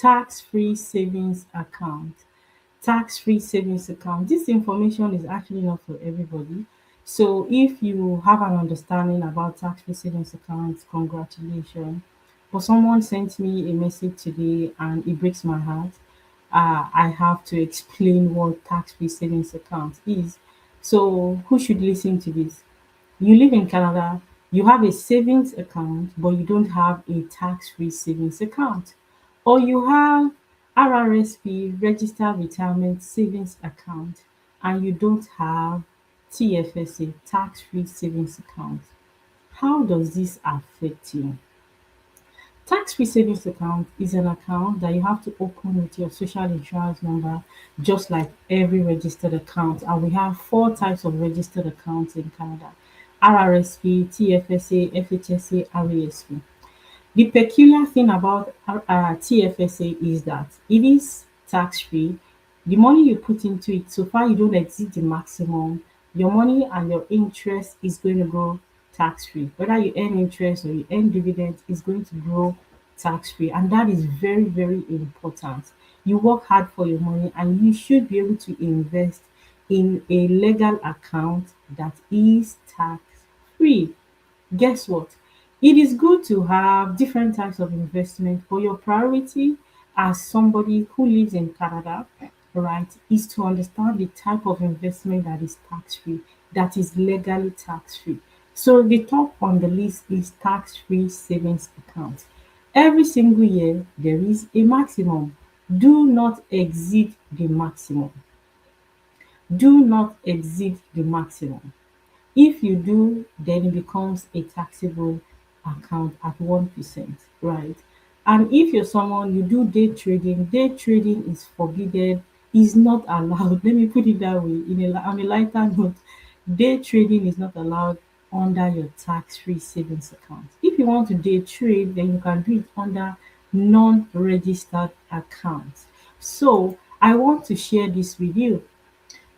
tax-free savings account. Tax-free savings account. This information is actually not for everybody. So if you have an understanding about tax-free savings accounts, congratulations. But someone sent me a message today and it breaks my heart. I have to explain what tax-free savings account is. So who should listen to this? You live in Canada, you have a savings account, but you don't have a tax-free savings account. Or you have RRSP, registered retirement savings account, and you don't have TFSA, tax-free savings account. How does this affect you? Tax-free savings account is an account that you have to open with your social insurance number, just like every registered account. And we have four types of registered accounts in Canada: RRSP, TFSA, FHSA, RESP. The peculiar thing about TFSA is that it is tax-free. The money you put into it, so far you don't exceed the maximum, your money and your interest is going to grow tax-free. Whether you earn interest or you earn dividends, it's going to grow tax-free. And that is very, very important. You work hard for your money and you should be able to invest in a legal account that is tax-free. Guess what? It is good to have different types of investment, but your priority as somebody who lives in Canada, right, is to understand the type of investment that is tax free, that is legally tax free. So the top on the list is tax free savings account. Every single year, there is a maximum. Do not exceed the maximum. Do not exceed the maximum. If you do, then it becomes a taxable account at 1%, right? And if you're someone you do day trading is forbidden, is not allowed. Let me put it that way. On a lighter note, day trading is not allowed under your tax-free savings account. If you want to day trade, then you can do it under non-registered accounts. So I want to share this with you.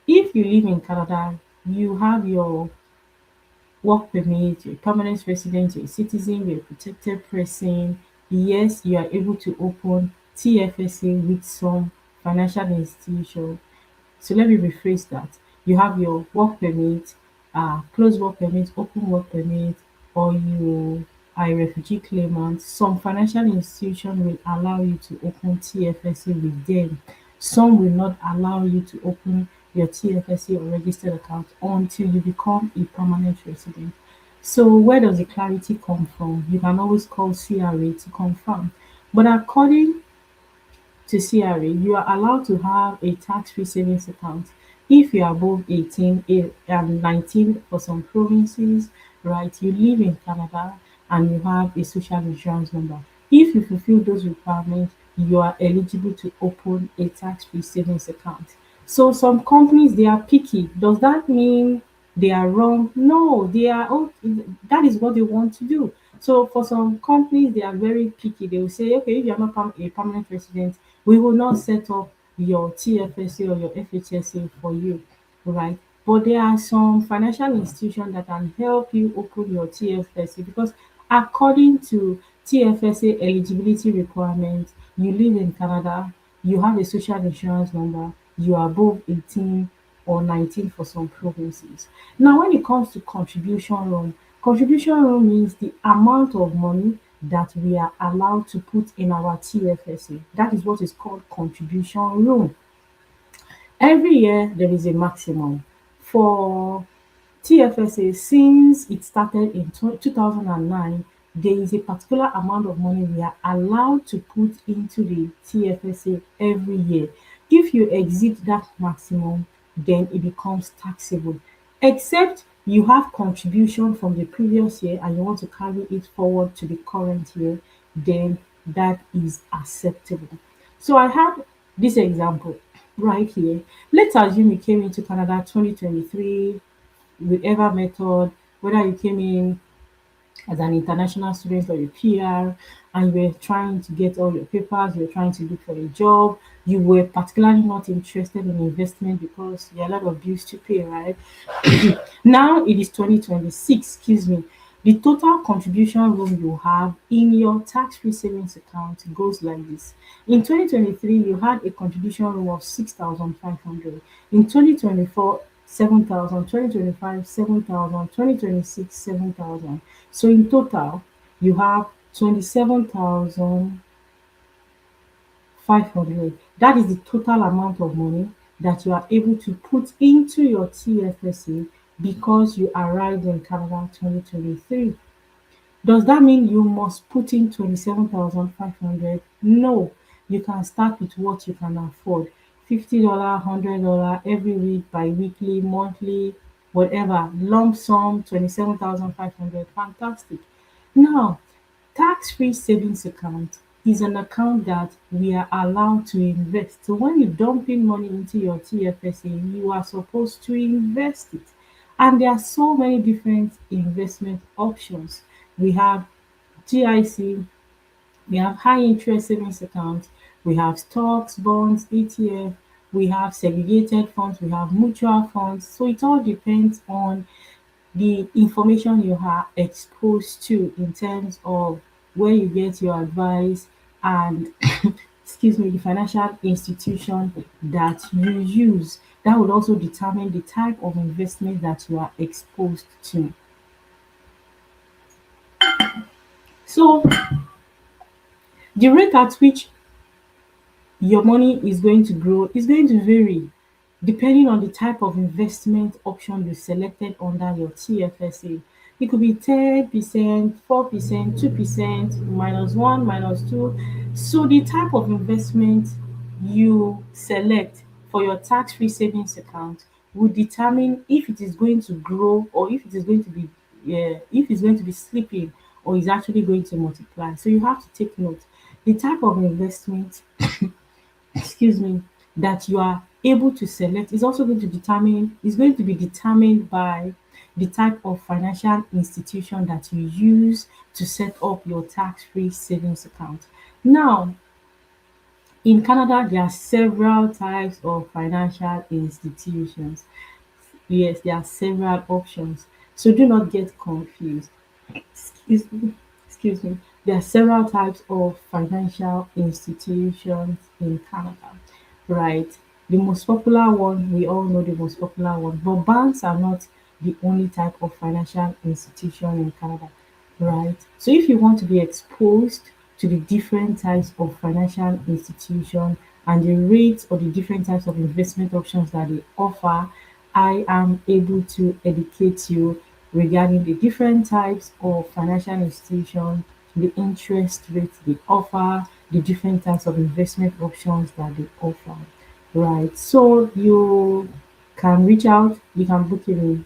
If you live in Canada, you have your work permit, you're a permanent resident, you're a citizen, you're a protected person. Yes, you are able to open TFSA with some financial institution. So let me rephrase that. You have your work permit, closed work permit, open work permit, or you are a refugee claimant. Some financial institution will allow you to open TFSA with them. Some will not allow you to open your TFSA or registered account until you become a permanent resident. So where does the clarity come from? You can always call CRA to confirm. But according to CRA, you are allowed to have a tax-free savings account if you are above 18 and 19 for some provinces, right? You live in Canada and you have a social insurance number. If you fulfill those requirements, you are eligible to open a tax-free savings account. So some companies they are picky. Does that mean they are wrong? No, they are that is what they want to do. So for some companies, they are very picky. They will say, okay, if you're not a permanent resident, we will not set up your TFSA or your FHSA for you, right? But there are some financial institutions that can help you open your TFSA because according to TFSA eligibility requirements, you live in Canada, you have a social insurance number, you are above 18 or 19 for some provinces. Now, when it comes to contribution loan means the amount of money that we are allowed to put in our TFSA. That is what is called contribution loan. Every year, there is a maximum. For TFSA, since it started in 2009, there is a particular amount of money we are allowed to put into the TFSA every year. If you exceed that maximum, then it becomes taxable. Except you have contribution from the previous year and you want to carry it forward to the current year, then that is acceptable. So I have this example right here. Let's assume you came into Canada 2023 whichever method, whether you came in as an international student or a PR, and you were trying to get all your papers, you were trying to look for a job, you were particularly not interested in investment because you had a lot of bills to pay, right? Now it is 2026, excuse me. The total contribution room you have in your tax-free savings account goes like this. In 2023, you had a contribution room of 6,500. In 2024, 7,000. 2025, 7,000. 2026, 7,000. So in total, you have 27,500. That is the total amount of money that you are able to put into your TFSA because you arrived in Canada 2023. Does that mean you must put in 27,500? No, you can start with what you can afford. $50, $100 every week, bi-weekly, monthly, whatever. Lump sum, 27,500. Fantastic. Now, tax-free savings account is an account that we are allowed to invest. So when you dump in money into your TFSA, you are supposed to invest it. And there are so many different investment options. We have GIC, we have high interest savings accounts, we have stocks, bonds, ETF, we have segregated funds, we have mutual funds. So it all depends on the information you are exposed to in terms of where you get your advice and excuse me, the financial institution that you use. That would also determine the type of investment that you are exposed to. So the rate at which your money is going to grow is going to vary depending on the type of investment option you selected under your TFSA. It could be 10%, 4%, 2%, -1, -2. So the type of investment you select for your tax-free savings account will determine if it is going to grow or if it is going to be if it's going to be sleeping or is actually going to multiply. So you have to take note. The type of investment excuse me, that you are able to select is going to be determined by the type of financial institution that you use to set up your tax-free savings account. Now, in Canada, there are several types of financial institutions. Yes, there are several options. So do not get confused. Excuse me. Excuse me. There are several types of financial institutions in Canada, right? The most popular one, we all know the most popular one, but banks are not the only type of financial institution in Canada, right? So if you want to be exposed to the different types of financial institution and the rates or the different types of investment options that they offer, I am able to educate you regarding the different types of financial institutions, the interest rates they offer, the different types of investment options that they offer. Right. So you can reach out, you can book in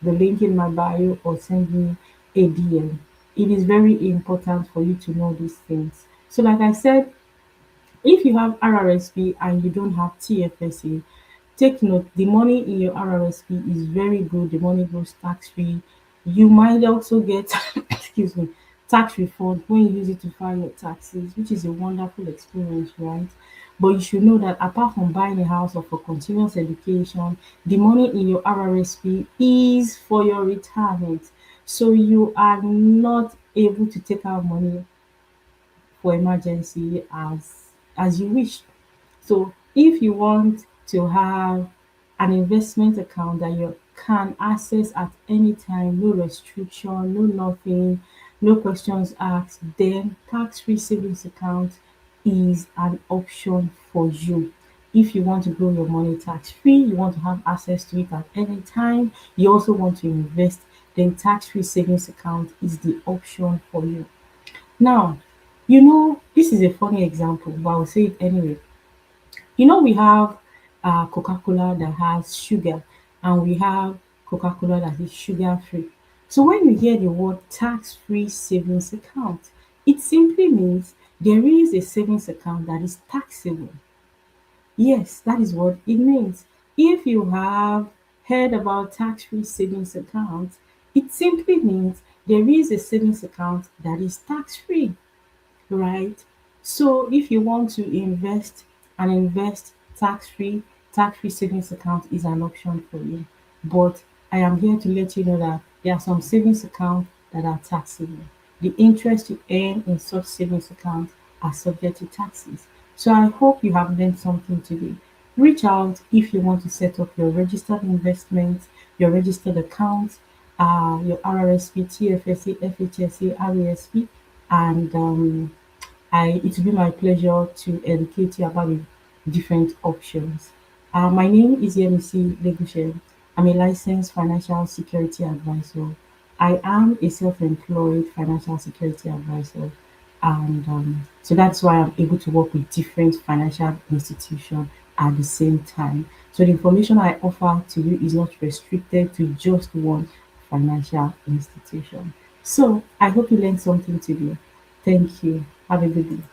the link in my bio or send me a DM. It is very important for you to know these things. So, like I said, if you have RRSP and you don't have TFSA, take note the money in your RRSP is very good. The money goes tax free. You might also get excuse me, tax refund when you use it to file your taxes, which is a wonderful experience, right? But you should know that apart from buying a house or for continuous education, the money in your RRSP is for your retirement. So you are not able to take out money for emergency as you wish. So if you want to have an investment account that you can access at any time, no restriction, no nothing, no questions asked, then tax-free savings account is an option for you. If you want to grow your money tax-free, you want to have access to it at any time, you also want to invest, then tax-free savings account is the option for you. Now, this is a funny example, but I'll say it anyway. We have Coca-Cola that has sugar, and we have Coca-Cola that is sugar-free. So when you hear the word tax-free savings account, it simply means there is a savings account that is taxable. Yes, that is what it means. If you have heard about tax-free savings account, it simply means there is a savings account that is tax-free, right? So if you want to invest tax-free savings account is an option for you. But I am here to let you know that there are some savings account that are taxable. The interest you earn in such savings accounts are subject to taxes. So I hope you have learned something today. Reach out if you want to set up your registered investment, your registered account, your RRSP, TFSA, FHSA, RESP, and it will be my pleasure to educate you about the different options. My name is Yemisi Legushen. I'm a licensed financial security advisor. I am a self-employed financial security advisor, and so that's why I'm able to work with different financial institutions at the same time. So the information I offer to you is not restricted to just one financial institution. So I hope you learned something today. Thank you. Have a good day.